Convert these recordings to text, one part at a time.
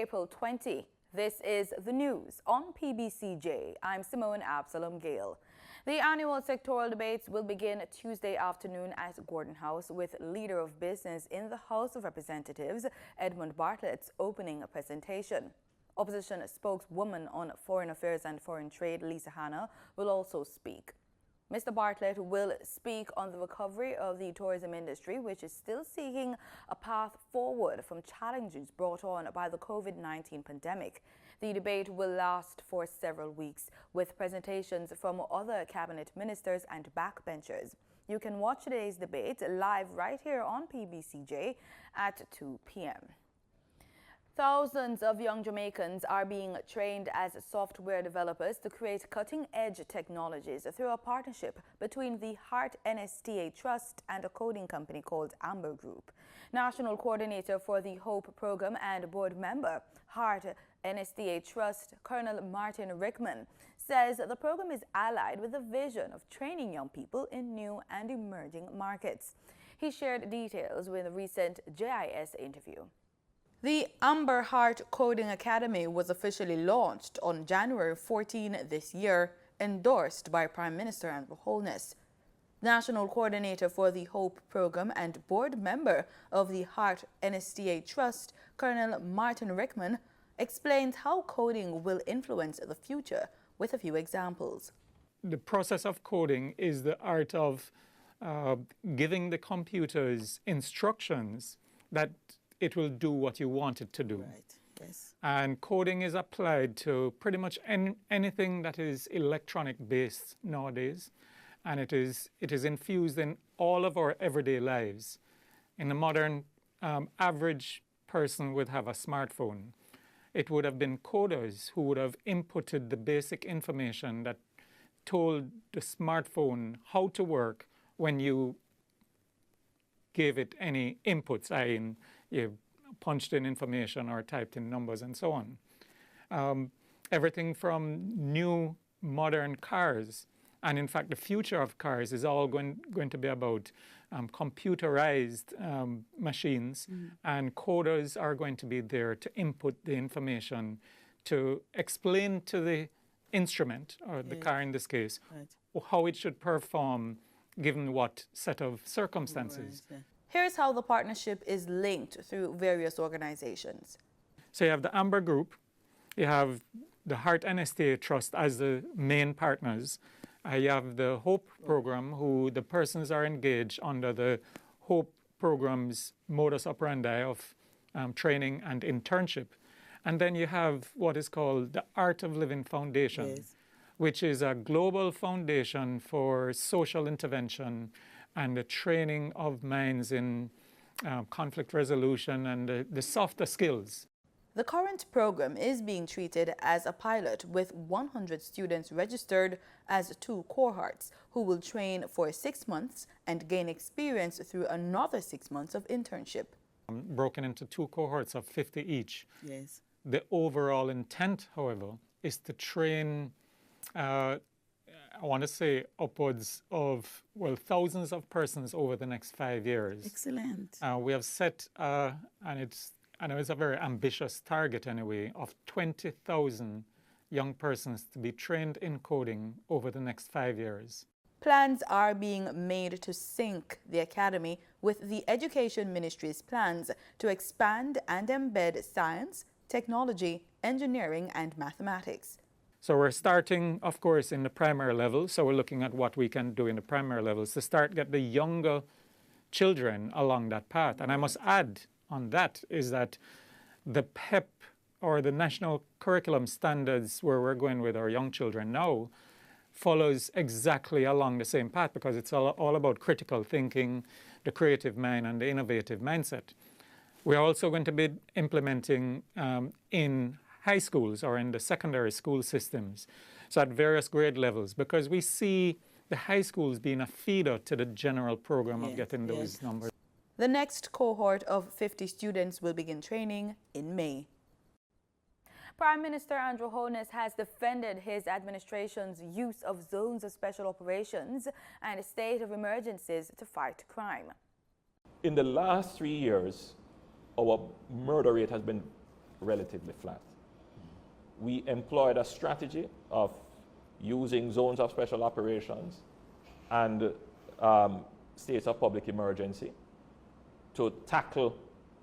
April 20. This is the news on PBCJ. I'm Simone Absalom Gale. The annual sectoral debates will begin Tuesday afternoon at Gordon House with Leader of Business in the House of Representatives, Edmund Bartlett's opening presentation. Opposition spokeswoman on Foreign Affairs and Foreign Trade, Lisa Hanna, will also speak. Mr. Bartlett will speak on the recovery of the tourism industry, which is still seeking a path forward from challenges brought on by the COVID-19 pandemic. The debate will last for several weeks, with presentations from other cabinet ministers and backbenchers. You can watch today's debate live right here on PBCJ at 2 p.m. Thousands of young Jamaicans are being trained as software developers to create cutting-edge technologies through a partnership between the Heart NSTA Trust and a coding company called Amber Group. National Coordinator for the HOPE program and board member, Heart NSTA Trust, Colonel Martin Rickman, says the program is allied with the vision of training young people in new and emerging markets. He shared details with a recent JIS interview. The Amber Heart Coding Academy was officially launched on January 14 this year, endorsed by Prime Minister Andrew Holness. National Coordinator for the HOPE program and board member of the Heart NSTA Trust, Colonel Martin Rickman, explains how coding will influence the future with a few examples. The process of coding is the art of giving the computers instructions that it will do what you want it to do. Right. Yes. And coding is applied to pretty much anything that is electronic based nowadays, and it is infused in all of our everyday lives. In the modern average person would have a smartphone. It would have been coders who would have inputted the basic information that told the smartphone how to work when you gave it any inputs, i.e. you punched in information or typed in numbers and so on. Everything from new modern cars, and in fact the future of cars is all going to be about computerized machines, and coders are going to be there to input the information to explain to the instrument, or the car in this case, how it should perform given what set of circumstances. Right. Here's how the partnership is linked through various organizations. So you have the Amber Group, you have the Heart NSTA Trust as the main partners, you have the HOPE program, who the persons are engaged under the HOPE program's modus operandi of training and internship. And then you have what is called the Art of Living Foundation, which is a global foundation for social intervention and the training of minds in conflict resolution and the softer skills. The current program is being treated as a pilot, with 100 students registered as 2 cohorts who will train for 6 months and gain experience through another 6 months of internship. Broken into 2 cohorts of 50 each. Yes. The overall intent, however, is to train I want to say upwards of, well, thousands of persons over the next 5 years. Excellent. We have set, and I know it's a very ambitious target anyway, of 20,000 young persons to be trained in coding over the next 5 years. Plans are being made to sync the academy with the Education Ministry's plans to expand and embed science, technology, engineering, and mathematics. So we're starting, of course, in the primary level. So we're looking at what we can do in the primary levels to get the younger children along that path. And I must add on that is that the PEP, or the National Curriculum Standards, where we're going with our young children now, follows exactly along the same path, because it's all about critical thinking, the creative mind, and the innovative mindset. We're also going to be implementing in high schools or in the secondary school systems, so at various grade levels, because we see the high schools being a feeder to the general program of getting those numbers. The next cohort of 50 students will begin training in May. Prime Minister Andrew Holness has defended his administration's use of zones of special operations and a state of emergencies to fight crime. In the last 3 years, our murder rate has been relatively flat. We employed a strategy of using zones of special operations and states of public emergency to tackle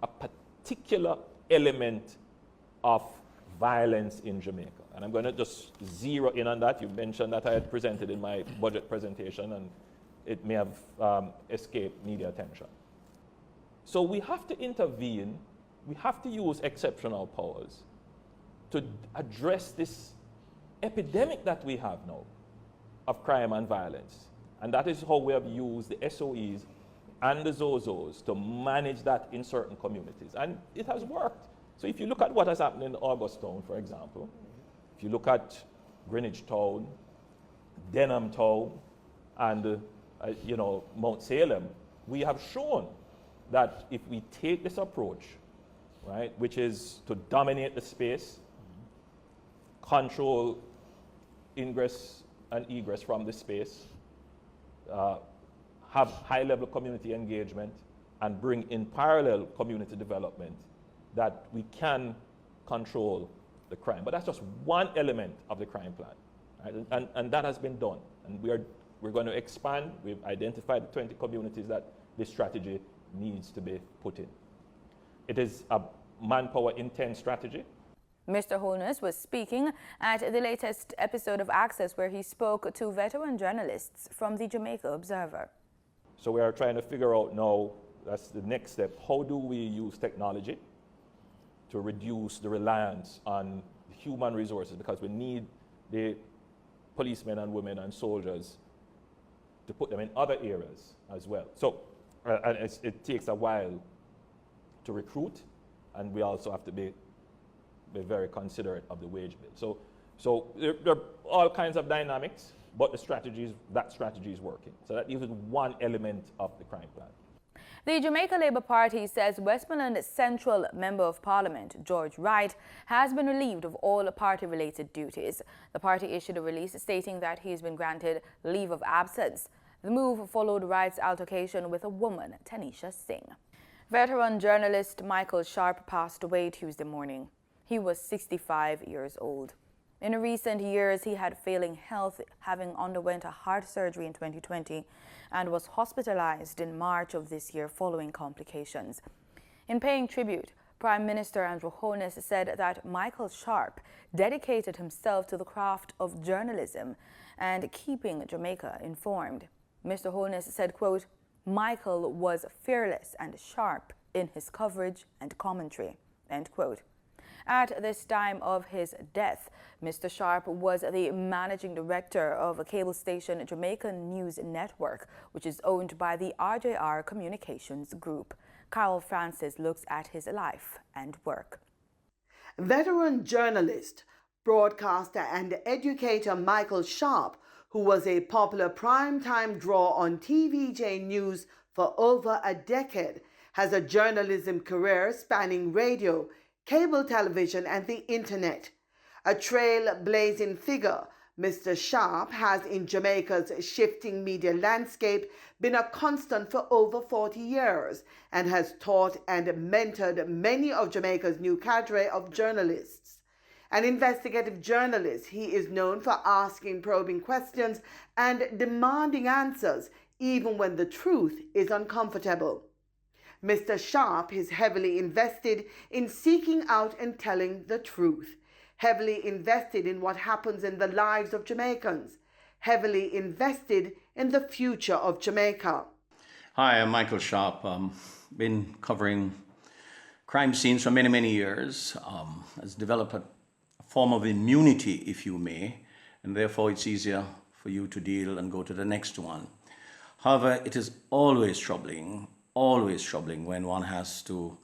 a particular element of violence in Jamaica. And I'm going to just zero in on that. You mentioned that I had presented in my budget presentation, and it may have escaped media attention. So we have to intervene. We have to use exceptional powers to address this epidemic that we have now of crime and violence. And that is how we have used the SOEs and the ZOSOs to manage that in certain communities. And it has worked. So if you look at what has happened in Augustown, for example, if you look at Greenwich Town, Denham Town, and Mount Salem, we have shown that if we take this approach, right, which is to dominate the space, control ingress and egress from the space, have high-level community engagement, and bring in parallel community development, that we can control the crime. But that's just one element of the crime plan, right? And that has been done. And we're going to expand. We've identified the 20 communities that this strategy needs to be put in. It is a manpower-intense strategy. Mr. Holness was speaking at the latest episode of Access, where he spoke to veteran journalists from the Jamaica Observer. So we are trying to figure out now, that's the next step, how do we use technology to reduce the reliance on human resources, because we need the policemen and women and soldiers to put them in other areas as well. So and it takes a while to recruit, and we also have to be very considerate of the wage bill. So there are all kinds of dynamics, but that strategy is working. So that is one element of the crime plan. The Jamaica Labour Party says Westmoreland Central Member of Parliament, George Wright, has been relieved of all party-related duties. The party issued a release stating that he has been granted leave of absence. The move followed Wright's altercation with a woman, Tanisha Singh. Veteran journalist Michael Sharpe passed away Tuesday morning. He was 65 years old. In recent years, he had failing health, having underwent a heart surgery in 2020 and was hospitalized in March of this year following complications. In paying tribute, Prime Minister Andrew Holness said that Michael Sharpe dedicated himself to the craft of journalism and keeping Jamaica informed. Mr. Holness said, quote, "Michael was fearless and sharp in his coverage and commentary," end quote. At this time of his death, Mr. Sharpe was the managing director of a cable station, Jamaica News Network, which is owned by the RJR Communications Group. Carol Francis looks at his life and work. Veteran journalist, broadcaster and educator Michael Sharpe, who was a popular primetime draw on TVJ News for over a decade, has a journalism career spanning radio, cable television and the internet. A trail-blazing figure, Mr. Sharpe has in Jamaica's shifting media landscape been a constant for over 40 years and has taught and mentored many of Jamaica's new cadre of journalists. An investigative journalist, he is known for asking probing questions and demanding answers even when the truth is uncomfortable. Mr. Sharpe is heavily invested in seeking out and telling the truth, heavily invested in what happens in the lives of Jamaicans, heavily invested in the future of Jamaica. Hi, I'm Michael Sharpe. Been covering crime scenes for many, many years. Has developed a form of immunity, if you may, and therefore it's easier for you to deal and go to the next one. However, it is always troubling when one has to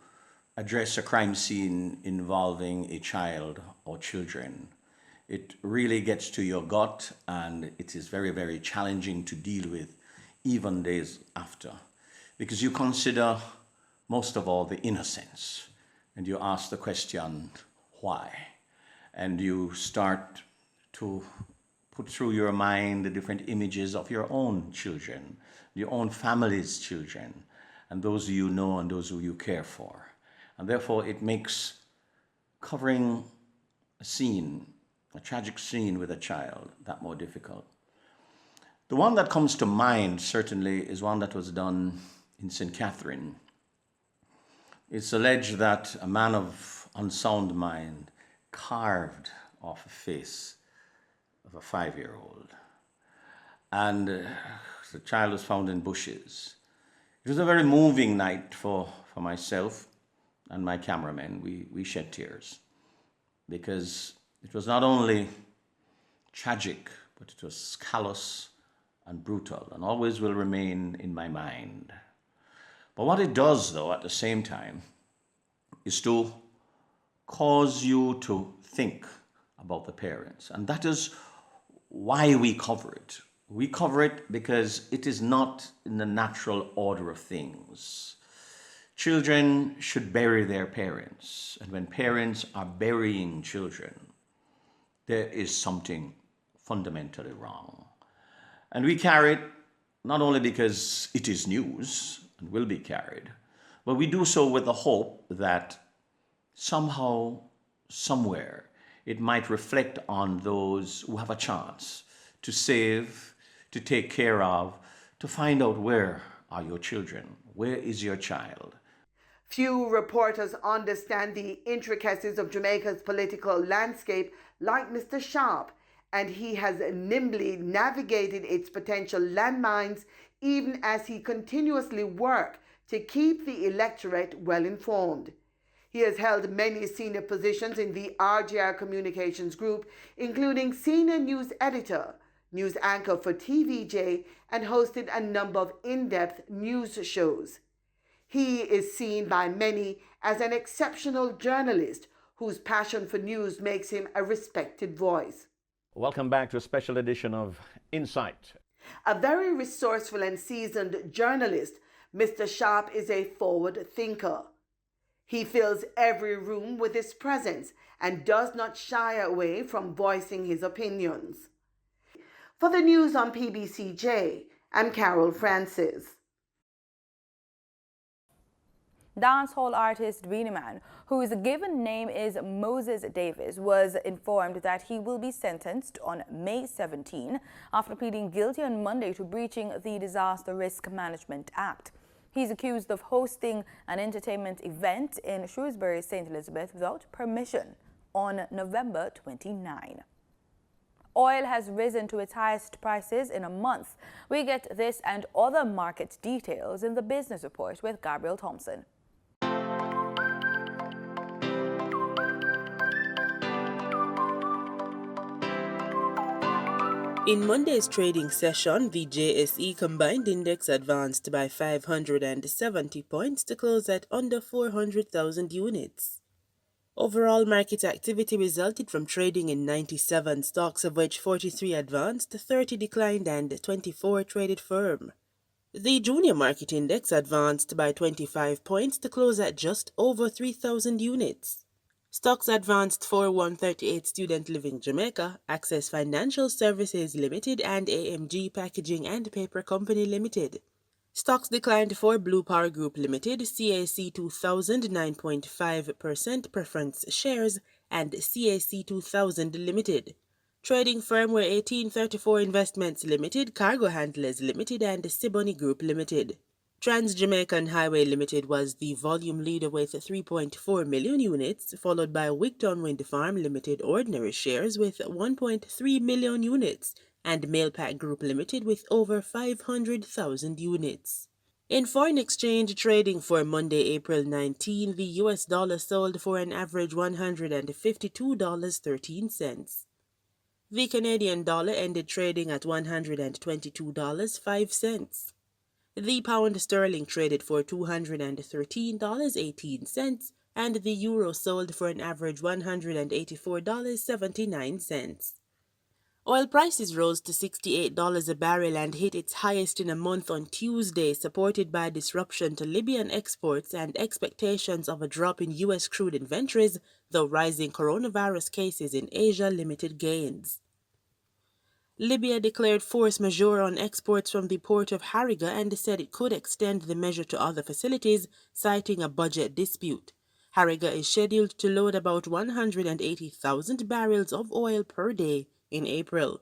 address a crime scene involving a child or children. It really gets to your gut, and it is very, very challenging to deal with even days after, because you consider most of all the innocence, and you ask the question, why? And you start to put through your mind the different images of your own children, your own family's children, and those who you know and those who you care for. And therefore it makes covering a scene, a tragic scene with a child, that more difficult. The one that comes to mind certainly is one that was done in St. Catherine. It's alleged that a man of unsound mind carved off a face of a 5-year-old. And the child was found in bushes. It was a very moving night for myself and my cameraman. We shed tears because it was not only tragic, but it was callous and brutal and always will remain in my mind. But what it does, though, at the same time, is to cause you to think about the parents. And that is why we cover it. We cover it because it is not in the natural order of things. Children should bury their parents. And when parents are burying children, there is something fundamentally wrong. And we carry it not only because it is news and will be carried, but we do so with the hope that somehow, somewhere, it might reflect on those who have a chance to save, to take care of, to find out where are your children, where is your child. Few reporters understand the intricacies of Jamaica's political landscape like Mr. Sharpe, and he has nimbly navigated its potential landmines even as he continuously works to keep the electorate well informed. He has held many senior positions in the RGR Communications Group, including senior news editor, news anchor for TVJ, and hosted a number of in-depth news shows. He is seen by many as an exceptional journalist whose passion for news makes him a respected voice. Welcome back to a special edition of Insight. A very resourceful and seasoned journalist, Mr. Sharpe is a forward thinker. He fills every room with his presence and does not shy away from voicing his opinions. For the news on PBCJ, I'm Carol Francis. Dancehall artist Beenie Man, whose given name is Moses Davis, was informed that he will be sentenced on May 17 after pleading guilty on Monday to breaching the Disaster Risk Management Act. He's accused of hosting an entertainment event in Shrewsbury, St. Elizabeth without permission on November 29. Oil has risen to its highest prices in a month. We get this and other market details in the business report with Gabriel Thompson. In Monday's trading session, the JSE combined index advanced by 570 points to close at under 400,000 units. Overall market activity resulted from trading in 97 stocks, of which 43 advanced, 30 declined, and 24 traded firm. The junior market index advanced by 25 points to close at just over 3,000 units. Stocks advanced for 138 Student Living Jamaica, Access Financial Services Limited, and AMG Packaging and Paper Company Limited. Stocks declined for Blue Power Group Limited, CAC 2000 9.5% preference shares, and CAC 2000 Limited. Trading firm were 1834 Investments Limited, Cargo Handlers Limited, and Siboney Group Limited. Trans-Jamaican Highway Limited was the volume leader with 3.4 million units, followed by Wigton Wind Farm Limited ordinary shares with 1.3 million units, and Mailpack Group Limited with over 500,000 units. In foreign exchange trading for Monday, April 19, the US dollar sold for an average $152.13. The Canadian dollar ended trading at $122.05. The pound sterling traded for $213.18, and the euro sold for an average $184.79. Oil prices rose to $68 a barrel and hit its highest in a month on Tuesday, supported by disruption to Libyan exports and expectations of a drop in U.S. crude inventories, though rising coronavirus cases in Asia limited gains. Libya declared force majeure on exports from the port of Hariga and said it could extend the measure to other facilities, citing a budget dispute. Harriga is scheduled to load about 180,000 barrels of oil per day in April.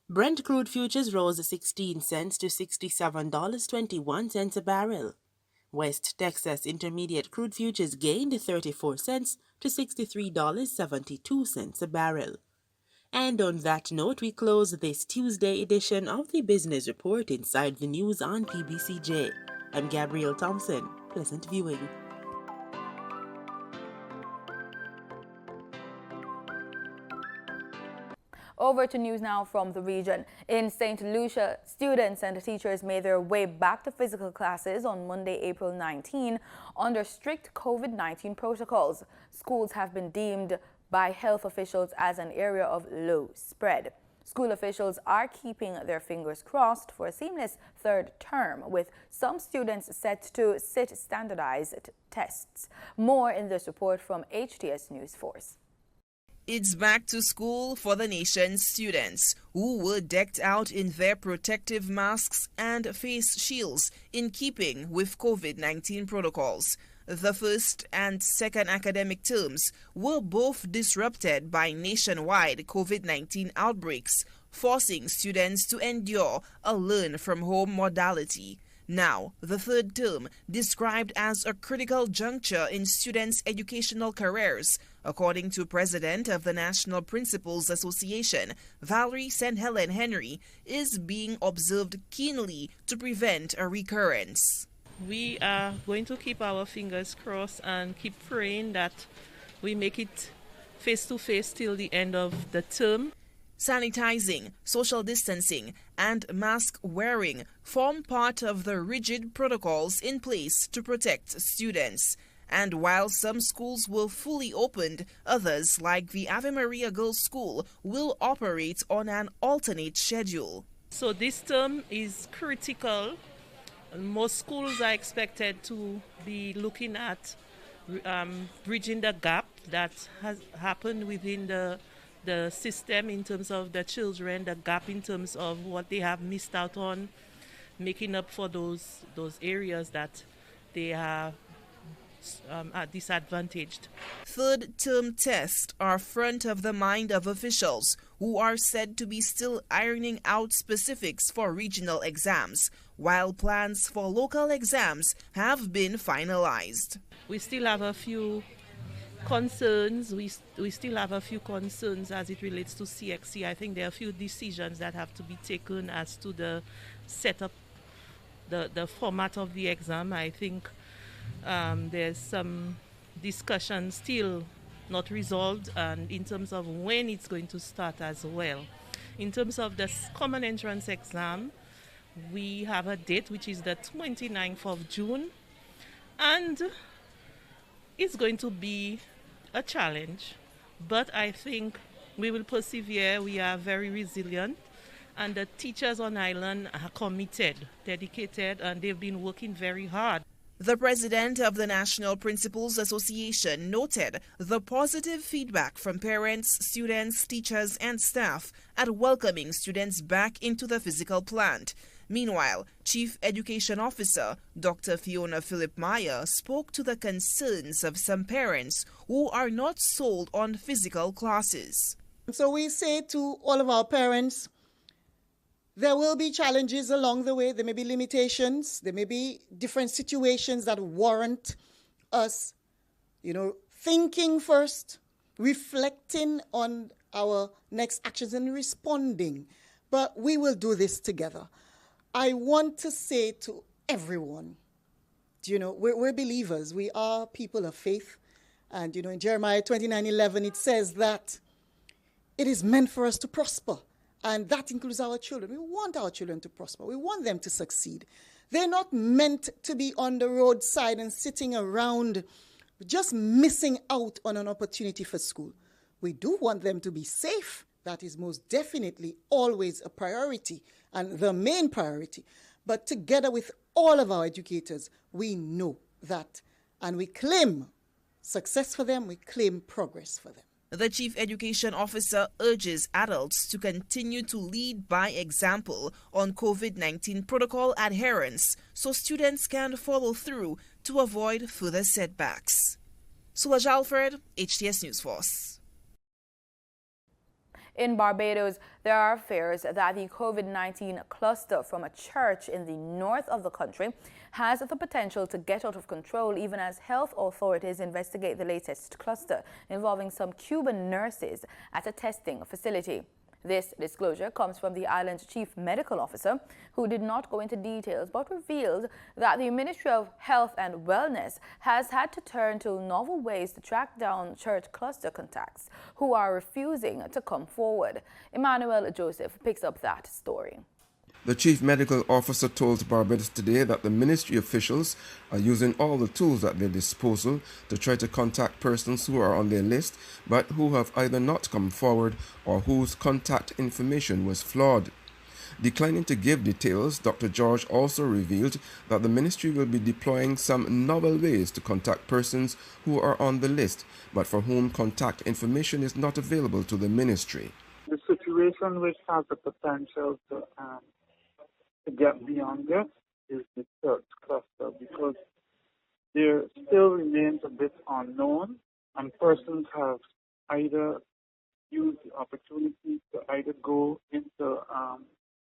Brent crude futures rose 16 cents to $67.21 a barrel. West Texas Intermediate crude futures gained 34 cents to $63.72 a barrel. And on that note, we close this Tuesday edition of the Business Report Inside the News on PBCJ. I'm Gabrielle Thompson. Pleasant viewing. Over to news now from the region. In St. Lucia, students and teachers made their way back to physical classes on Monday, April 19, under strict COVID-19 protocols. Schools have been deemed by health officials as an area of low spread. School officials are keeping their fingers crossed for a seamless third term, with some students set to sit standardized tests. More in this report from HTS News Force. It's back to school for the nation's students, who were decked out in their protective masks and face shields in keeping with COVID-19 protocols. The first and second academic terms were both disrupted by nationwide COVID-19 outbreaks, forcing students to endure a learn-from-home modality. Now, the third term, described as a critical juncture in students' educational careers, according to President of the National Principals Association, Valerie St. Helen Henry, is being observed keenly to prevent a recurrence. We are going to keep our fingers crossed and keep praying that we make it face-to-face till the end of the term. Sanitizing, social distancing, and mask wearing form part of the rigid protocols in place to protect students. And while some schools will fully opened, others, like the Ave Maria Girls' School, will operate on an alternate schedule. So this term is critical. Most schools are expected to be looking at bridging the gap that has happened within the system in terms of the children, the gap in terms of what they have missed out on, making up for those areas that they are disadvantaged. Third term tests are front of the mind of officials, who are said to be still ironing out specifics for regional exams, while plans for local exams have been finalized. We still have a few concerns. We still have a few concerns as it relates to CXC. I think there are a few decisions that have to be taken as to the setup, the format of the exam. I think there's some discussion still not resolved, and in terms of when it's going to start as well. In terms of the common entrance exam, we have a date which is the 29th of June, and it's going to be a challenge, but I think we will persevere. We are very resilient, and the teachers on island are committed, dedicated, and they've been working very hard. The president of the National Principals Association noted the positive feedback from parents, students, teachers, and staff at welcoming students back into the physical plant. Meanwhile, Chief Education Officer Dr. Fiona Philip-Meyer spoke to the concerns of some parents who are not sold on physical classes. So we say to all of our parents, there will be challenges along the way. There may be limitations. There may be different situations that warrant us, thinking first, reflecting on our next actions and responding. But we will do this together. I want to say to everyone, we're believers. We are people of faith. And, in Jeremiah 29:11, it says that it is meant for us to prosper. And that includes our children. We want our children to prosper. We want them to succeed. They're not meant to be on the roadside and sitting around just missing out on an opportunity for school. We do want them to be safe. That is most definitely always a priority and the main priority. But together with all of our educators, we know that. And we claim success for them. We claim progress for them. The Chief Education Officer urges adults to continue to lead by example on COVID-19 protocol adherence so students can follow through to avoid further setbacks. Suaj Alfred, HTS News Force. In Barbados, there are fears that the COVID-19 cluster from a church in the north of the country has the potential to get out of control, even as health authorities investigate the latest cluster involving some Cuban nurses at a testing facility. This disclosure comes from the island's chief medical officer, who did not go into details but revealed that the Ministry of Health and Wellness has had to turn to novel ways to track down church cluster contacts who are refusing to come forward. Emmanuel Joseph picks up that story. The chief medical officer told Barbados today that the ministry officials are using all the tools at their disposal to try to contact persons who are on their list but who have either not come forward or whose contact information was flawed. Declining to give details, Dr. George also revealed that the ministry will be deploying some novel ways to contact persons who are on the list but for whom contact information is not available to the ministry. The situation which has the potential to get beyond this is the church cluster, because there still remains a bit unknown, and persons have either used the opportunity to either go into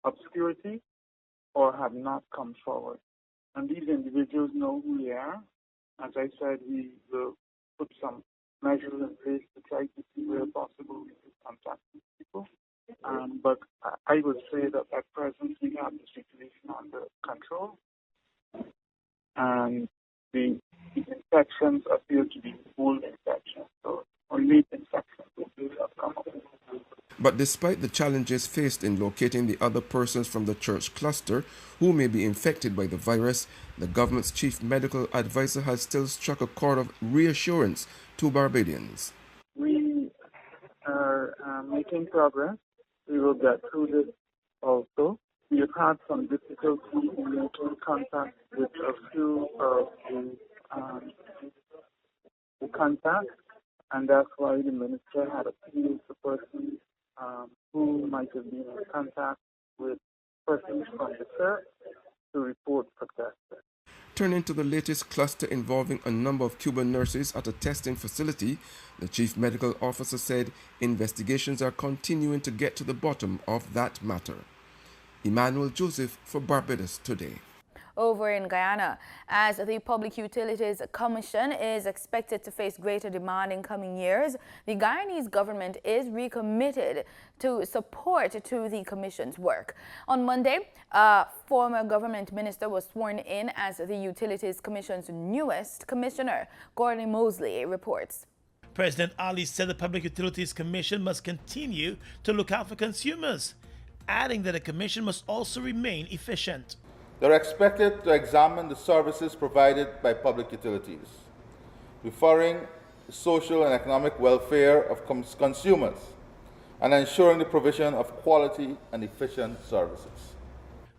obscurity or have not come forward. And these individuals know who they are. As I said, we will put some measures in place to try to see where possible we can contact these people. But I would say that at present we have the situation under control, and the infections appear to be old infections, or late infections which have come up. But despite the challenges faced in locating the other persons from the church cluster who may be infected by the virus, the government's chief medical advisor has still struck a chord of reassurance to Barbadians. We are making progress. We will get through this also. We have had some difficulty in making contact with a few of the contacts, and that's why the minister had appealed to persons who might have been in contact with persons from the church to report for testing. Turning to the latest cluster involving a number of Cuban nurses at a testing facility, the chief medical officer said investigations are continuing to get to the bottom of that matter. Emmanuel Joseph for Barbados Today. Over in Guyana, as the Public Utilities Commission is expected to face greater demand in coming years, the Guyanese government is recommitted to support to the commission's work. On Monday, a former government minister was sworn in as the Utilities Commission's newest commissioner. Gordon Mosley reports. President Ali said the Public Utilities Commission must continue to look out for consumers, adding that the commission must also remain efficient. They're expected to examine the services provided by public utilities, referring the social and economic welfare of consumers, and ensuring the provision of quality and efficient services.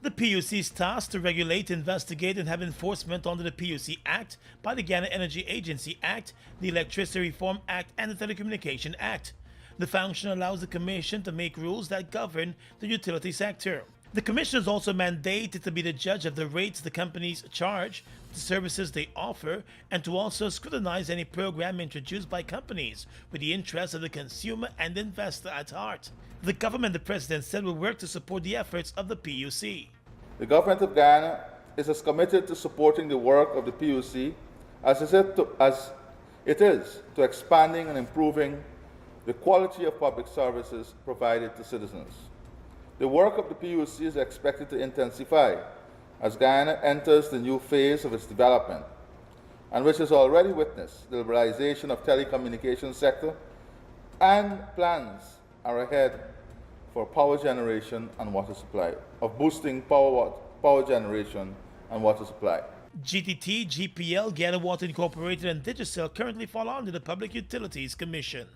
The PUC is tasked to regulate, investigate, and have enforcement under the PUC Act by the Guyana Energy Agency Act, the Electricity Reform Act, and the Telecommunication Act. The function allows the Commission to make rules that govern the utility sector. The Commission is also mandated to be the judge of the rates the companies charge, the services they offer, and to also scrutinize any program introduced by companies with the interests of the consumer and investor at heart. The government, the president said, will work to support the efforts of the PUC. The government of Guyana is as committed to supporting the work of the PUC as it is to expanding and improving the quality of public services provided to citizens. The work of the PUC is expected to intensify as Guyana enters the new phase of its development, and which has already witnessed the liberalization of telecommunications sector, and plans are ahead for power generation and water supply, of boosting power generation and water supply. GTT, GPL, Guyana Water Incorporated, and Digicel currently fall under the Public Utilities Commission.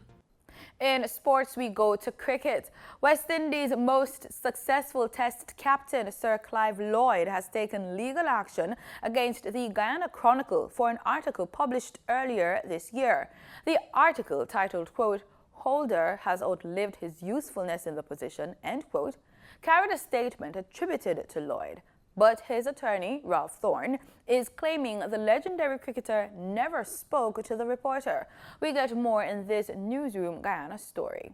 In sports, we go to cricket. West Indies' most successful Test captain, Sir Clive Lloyd, has taken legal action against the Guyana Chronicle for an article published earlier this year. The article, titled, quote, "Holder has outlived his usefulness in the position," end quote, carried a statement attributed to Lloyd. But his attorney, Ralph Thorne, is claiming the legendary cricketer never spoke to the reporter. We get more in this Newsroom Guyana story.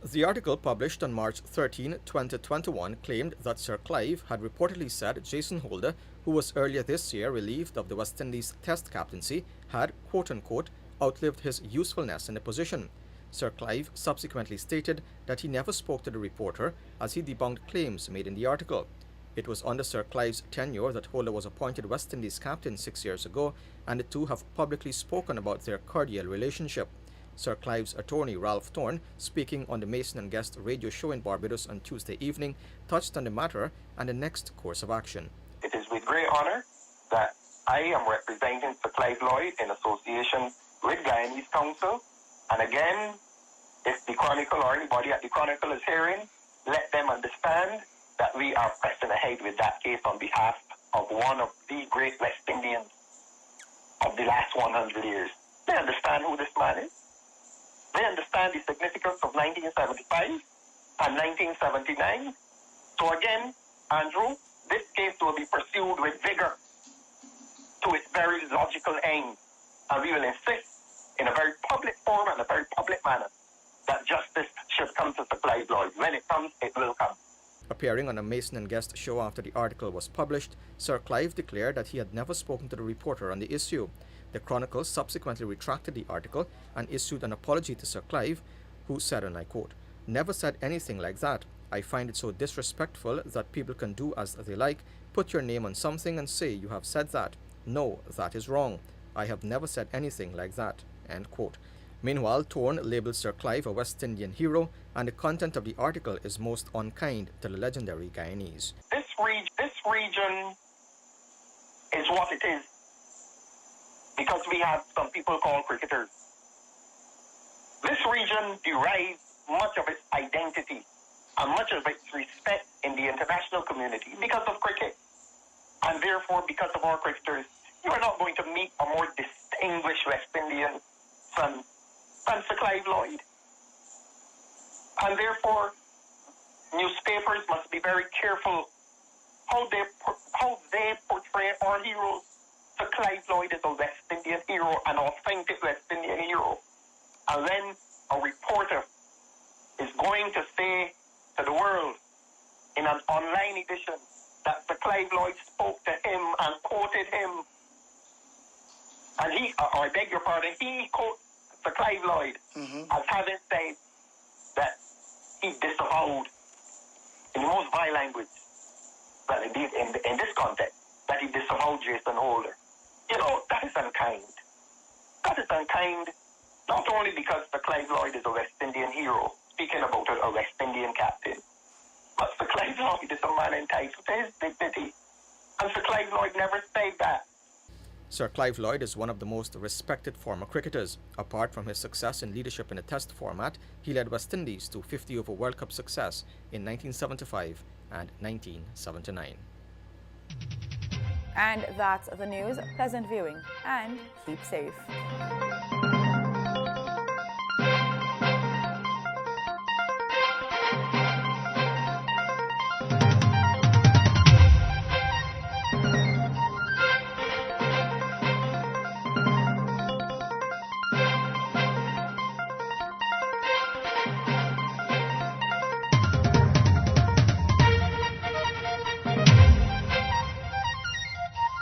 The article published on March 13, 2021 claimed that Sir Clive had reportedly said Jason Holder, who was earlier this year relieved of the West Indies Test captaincy, had, quote-unquote, outlived his usefulness in the position. Sir Clive subsequently stated that he never spoke to the reporter as he debunked claims made in the article. It was under Sir Clive's tenure that Holder was appointed West Indies captain 6 years ago, and the two have publicly spoken about their cordial relationship. Sir Clive's attorney Ralph Thorne, speaking on the Mason and Guest radio show in Barbados on Tuesday evening, touched on the matter and the next course of action. It is with great honour that I am representing Sir Clive Lloyd in association with Guyanese Council. And again, if the Chronicle or anybody at the Chronicle is hearing, let them understand that we are pressing ahead with that case on behalf of one of the great West Indians of the last 100 years. They understand who this man is. They understand the significance of 1975 and 1979. So again, Andrew, this case will be pursued with vigor to its very logical aim. And we will insist in a very public forum and a very public manner that justice should come to Sir Clive Lloyd. When it comes, it will come. Appearing on a Mason and Guest show after the article was published, Sir Clive declared that he had never spoken to the reporter on the issue. The Chronicle subsequently retracted the article and issued an apology to Sir Clive, who said, and I quote, "Never said anything like that. I find it so disrespectful that people can do as they like, put your name on something and say you have said that. No, that is wrong. I have never said anything like that." End quote. Meanwhile, Thorne labeled Sir Clive a West Indian hero, and the content of the article is most unkind to the legendary Guyanese. This region is what it is because we have some people called cricketers. This region derives much of its identity and much of its respect in the international community because of cricket. And therefore, because of our cricketers, you are not going to meet a more distinguished West Indian than Sir Clive Lloyd. And therefore, newspapers must be very careful how they portray our heroes. Sir Clive Lloyd is a West Indian hero, an authentic West Indian hero. And then a reporter is going to say to the world in an online edition that Sir Clive Lloyd spoke to him and quoted him. And I beg your pardon, he quotes Sir Clive Lloyd as having said that he disavowed, in the most vile language, well, indeed, in this context, that he disavowed Jason Holder. You know, that is unkind. That is unkind, not only because Sir Clive Lloyd is a West Indian hero, speaking about a West Indian captain, but Sir Clive Lloyd is a man entitled to his dignity. And Sir Clive Lloyd never said that. Sir Clive Lloyd is one of the most respected former cricketers. Apart from his success in leadership in the Test format, he led West Indies to 50-over World Cup success in 1975 and 1979. And that's the news. Pleasant viewing and keep safe.